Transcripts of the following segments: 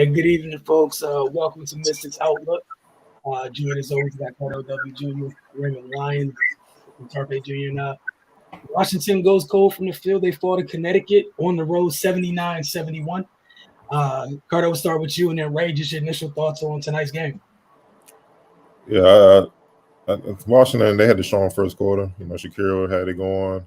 Hey, good evening, folks. Welcome to Mystics Outlook. Join us always got Carter W. Jr., Raymond Lyons, and Tarpe Jr. Washington goes cold from the field. They fall to Connecticut on the road 79-71. Carter, we'll start with you, and then Ray, just your initial thoughts on tonight's game. Yeah, Washington, they had the strong first quarter. Shakira had it going.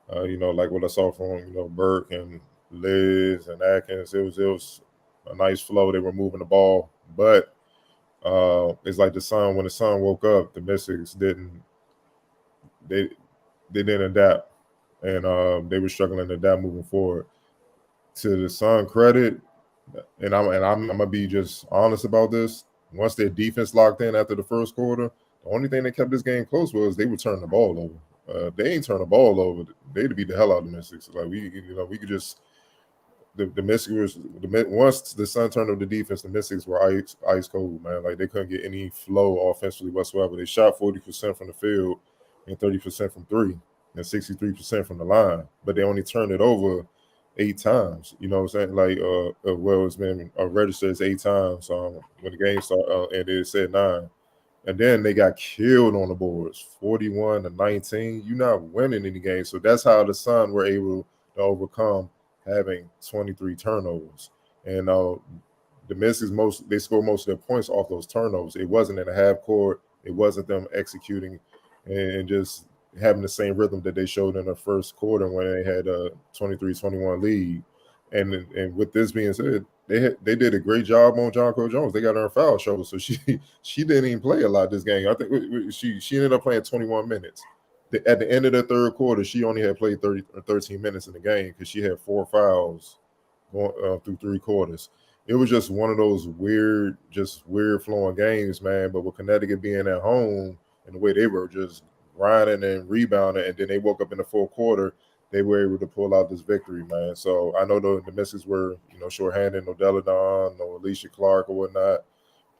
Like what I saw from Burke and Liz and Atkins. It was a nice flow. They were moving the ball, but it's like when the sun woke up, the Mystics they they didn't adapt, and they were struggling to adapt moving forward. To the Sun credit, and I'm gonna be just honest about this. Once their defense locked in after the first quarter, the only thing that kept this game close was they would turn the ball over. They ain't turn the ball over. They'd beat the hell out of the Mystics. Like we could just the Mystics once the Sun turned over the defense, the Mystics were ice cold, man. Like they couldn't get any flow offensively whatsoever. They shot 40% from the field and 30% from three and 63% from the line, but they only turned it over 8 times. You know what I'm saying? Like, well, it's been registered as 8 times when the game started, and it said 9. And then they got killed on the boards, 41-19. You're not winning any game. So that's how the Sun were able to overcome having 23 turnovers. And the Mystics they scored most of their points off those turnovers. It wasn't in the half court. It wasn't them executing and just having the same rhythm that they showed in the first quarter when they had a 23-21 lead. And with this being said, they did a great job on Jonko Jones. They got her in foul trouble, so she didn't even play a lot this game. I think she ended up playing 21 minutes. At the end of the third quarter, she only had played 30 or 13 minutes in the game because she had 4 fouls going through 3 quarters. It was just one of those weird flowing games, man. But with Connecticut being at home and the way they were just grinding and rebounding, and then they woke up in the fourth quarter, they were able to pull out this victory, man. So I know the Mystics were, shorthanded, no Deladon, no Alicia Clark or whatnot.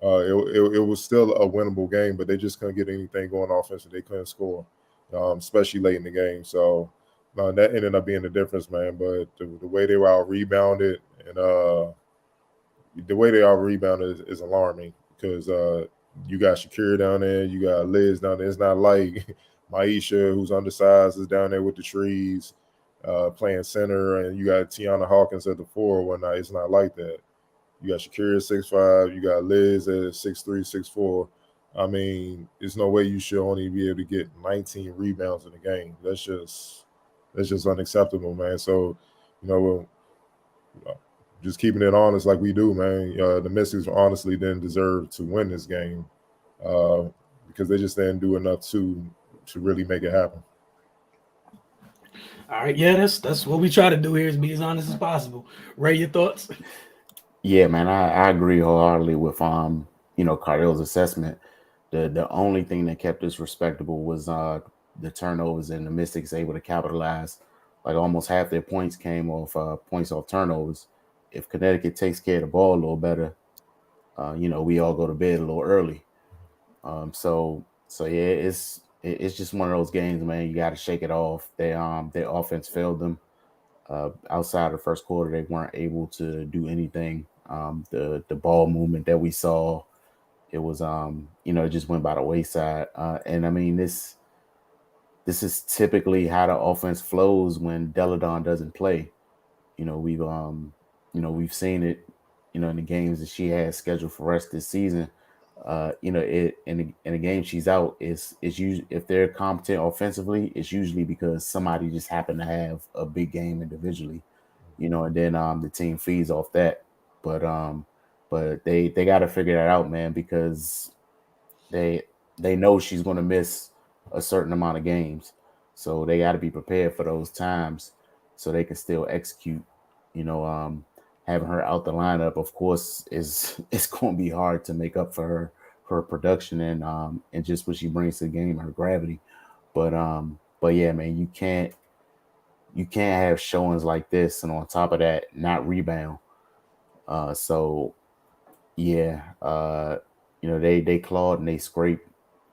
It was still a winnable game, but they just couldn't get anything going offensively. They couldn't score, especially late in the game. So that ended up being the difference, man. But the way they were out rebounded and the way they out rebounded is alarming because you got Shakira down there, you got Liz down there. It's not like Maisha, who's undersized, is down there with the trees, playing center, and you got Tiana Hawkins at the 4 or whatnot. It's not like that. You got Shakira 6'5", you got Liz at 6'3", 6'4". I mean, there's no way you should only be able to get 19 rebounds in the game. That's just unacceptable, man. So, just keeping it honest like we do, man. The Mystics honestly didn't deserve to win this game because they just didn't do enough to really make it happen. All right, yeah, that's what we try to do here is be as honest as possible. Ray, your thoughts? Yeah, man, I agree wholeheartedly with Cardell's assessment. The only thing that kept us respectable was the turnovers, and the Mystics able to capitalize. Like almost half their points came off points off turnovers. If Connecticut takes care of the ball a little better, we all go to bed a little early. So yeah, it's just one of those games, man. You got to shake it off. Their offense failed them. Outside of the first quarter, they weren't able to do anything. The ball movement that we saw, it was it just went by the wayside. And I mean this is typically how the offense flows when Deladon doesn't play. We've seen it, in the games that she has scheduled for rest this season. It in the game she's out is usually, if they're competent offensively, it's usually because somebody just happened to have a big game individually, and then the team feeds off that. But they got to figure that out, man, because they know she's going to miss a certain amount of games, so they got to be prepared for those times so they can still execute. Having her out the lineup, of course, it's going to be hard to make up for her production and just what she brings to the game, her gravity. But yeah, man, you can't have showings like this and on top of that not rebound. So yeah, they clawed and they scraped,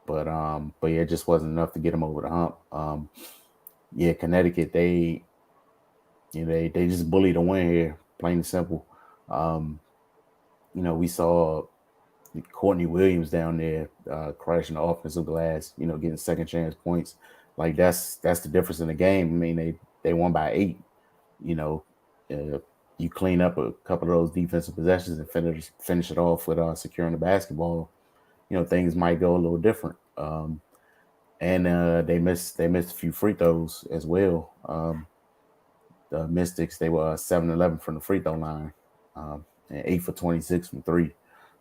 but yeah, it just wasn't enough to get them over the hump. Yeah, Connecticut, they just bullied a win here, plain and simple. we saw Courtney Williams down there crashing the offensive glass, getting second chance points. Like that's the difference in the game. I mean, they won by 8. You know, you clean up a couple of those defensive possessions and finish it off with securing the basketball. Things might go a little different. And they missed a few free throws as well. The Mystics, they were 7-11 from the free throw line, and 8 for 26 from 3.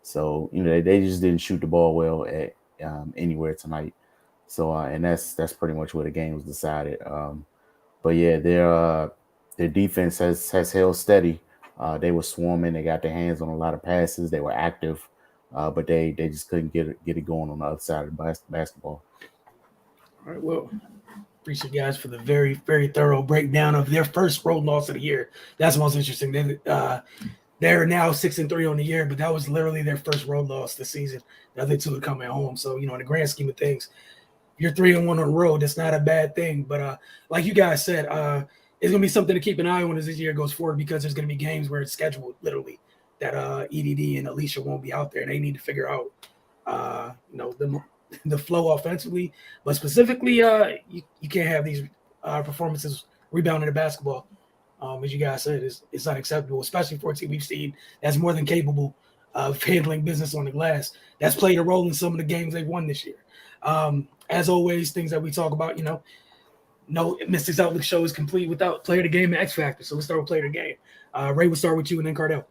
So they just didn't shoot the ball well at anywhere tonight. So and that's pretty much where the game was decided. But yeah, their defense has held steady. They were swarming. They got their hands on a lot of passes. They were active, but they just couldn't get it going on the other side of the basketball. All right, well, appreciate you guys for the very, very thorough breakdown of their first road loss of the year. That's the most interesting. They're now 6-3 on the year, but that was literally their first road loss this season. The other two would come at home. So, in the grand scheme of things, you're 3-1 on the road. That's not a bad thing. But like you guys said, it's going to be something to keep an eye on as this year goes forward, because there's going to be games where it's scheduled literally that EDD and Alicia won't be out there, and they need to figure out, the flow offensively. But specifically, you can't have these performances rebounding the basketball. As you guys said, it's unacceptable, especially for a team we've seen that's more than capable of handling business on the glass. That's played a role in some of the games they've won this year. As always, things that we talk about, no Mystics Outlook show is complete without player of the game and X Factor. So we'll start with player of the game. Ray, we'll start with you and then Cardell.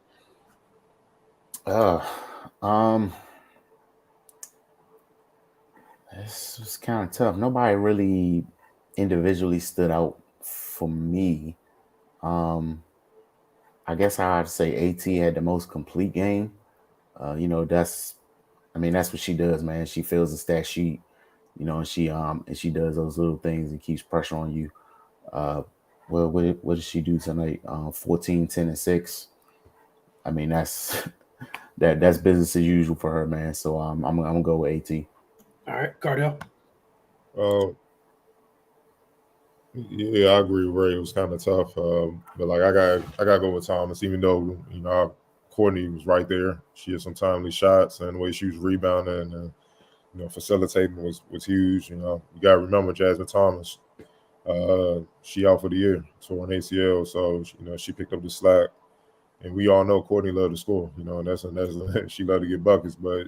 This was kind of tough. Nobody really individually stood out for me. I guess I'd say AT had the most complete game. That's what she does, man. She fills the stat sheet, and she does those little things and keeps pressure on you. Well, what did she do tonight? 14, 10, and 6. I mean, that's business as usual for her, man. So I'm gonna go with AT. All right, Cardell. Yeah, I agree with Ray. It was kind of tough, but like I got to go with Thomas, even though Courtney was right there. She had some timely shots, and the way she was rebounding and facilitating was huge. You got to remember Jasmine Thomas. She out for the year, tore an ACL, so she picked up the slack. And we all know Courtney loved to score, and that's she loved to get buckets, but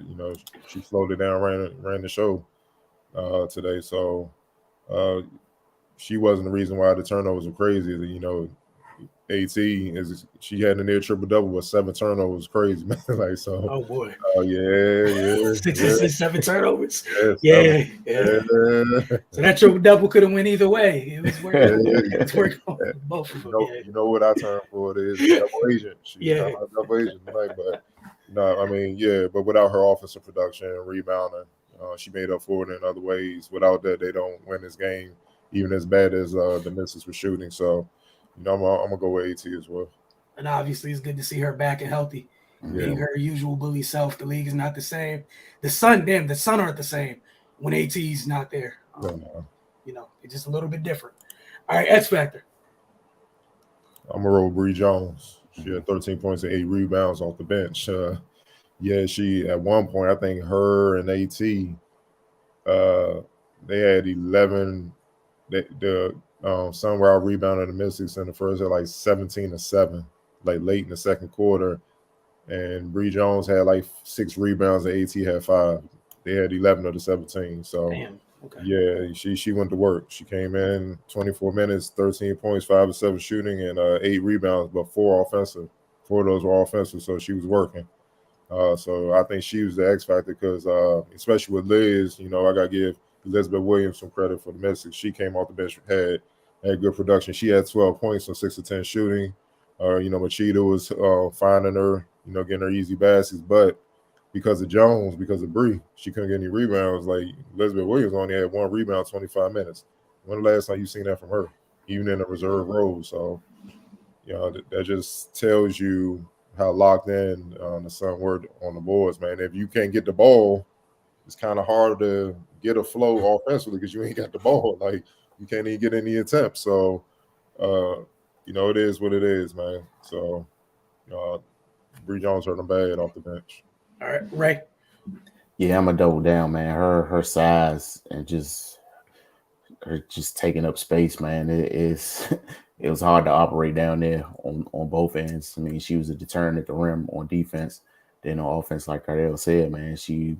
she slowed it down, ran the show today. So she wasn't the reason why the turnovers were crazy. AT she had a near triple double with 7 turnovers, crazy, man. Like so. Oh boy. Oh yeah. 7 turnovers. Yeah. So that triple double could have went either way. It was working. It's working on both of them. You know what I term for it is double agent. She's double agent tonight, but but without her offensive production and rebounding, she made up for it in other ways. Without that, they don't win this game, even as bad as the Mystics were shooting. So. I'm gonna go with AT as well. And obviously, it's good to see her back and healthy, being her usual bully self. The league is not the same. The Sun aren't the same when AT's not there. It's just a little bit different. All right, X Factor. I'm gonna roll with Bree Jones. She had 13 points and 8 rebounds off the bench. She at one point, I think her and AT, they had 11. Somewhere I rebounded the Mystics in the first at like 17-7, like late in the second quarter. And Bree Jones had like 6 rebounds and AT had 5. They had 11 of the 17. So she went to work. She came in 24 minutes, 13 points, 5 of 7 shooting, and 8 rebounds, but 4 offensive. 4 of those were offensive, so she was working. So I think she was the X factor because especially with Liz, I gotta give Elizabeth Williams some credit for the Mystics. She came off the bench, had good production. She had 12 points on 6 of 10 shooting. Machida was finding her, getting her easy baskets. But because of Jones, because of Bree, she couldn't get any rebounds. Like Elizabeth Williams only had 1 rebound, 25 minutes. When the last time you seen that from her, even in a reserve role? So, that just tells you how locked in the Sun were on the boards, man. If you can't get the ball, it's kind of hard to get a flow offensively because you ain't got the ball. Like you can't even get any attempts. So, it is what it is, man. So, Bree Jones hurt them bad off the bench. All right, Ray. Yeah, I'm gonna double down, man. Her size and just her just taking up space, man. It is it was hard to operate down there on both ends. I mean, she was a deterrent at the rim on defense. Then on offense, like Cardell said, man, she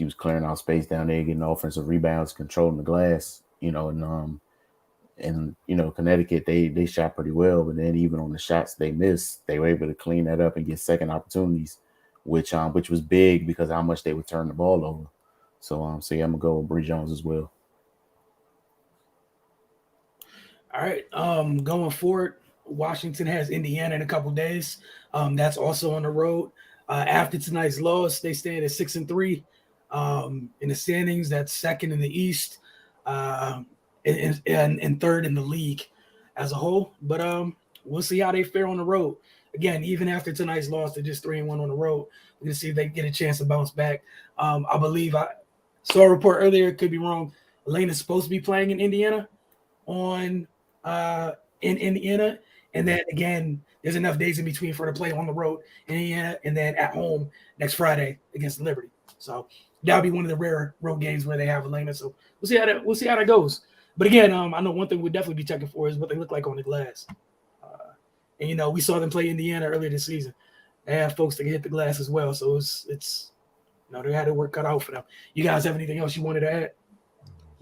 was clearing out space down there, getting offensive rebounds, controlling the glass, and Connecticut they shot pretty well, but then even on the shots they missed, they were able to clean that up and get second opportunities, which was big because of how much they would turn the ball over. So yeah, I'm gonna go with Bree Jones as well. All right. Going forward, Washington has Indiana in a couple days. That's also on the road. After tonight's loss, they stand at 6-3 in the standings. That's second in the East, and third in the league as a whole. But we'll see how they fare on the road. Again, even after tonight's loss, they're just 3-1 on the road. We're gonna see if they get a chance to bounce back. I believe I saw a report earlier. Could be wrong. Elena's supposed to be playing in Indiana in Indiana, and then again, there's enough days in between for her to play on the road in Indiana, and then at home next Friday against Liberty. So that'll be one of the rare road games where they have Elena. So we'll see how that goes. But again, I know one thing we'll definitely be checking for is what they look like on the glass. And we saw them play Indiana earlier this season. They have folks that can hit the glass as well. So it's they had their work cut out for them. You guys have anything else you wanted to add?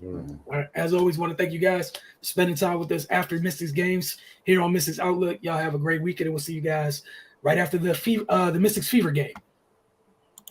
All right. As always, want to thank you guys for spending time with us after Mystics games here on Mystics Outlook. Y'all have a great weekend, and we'll see you guys right after the Mystics Fever game.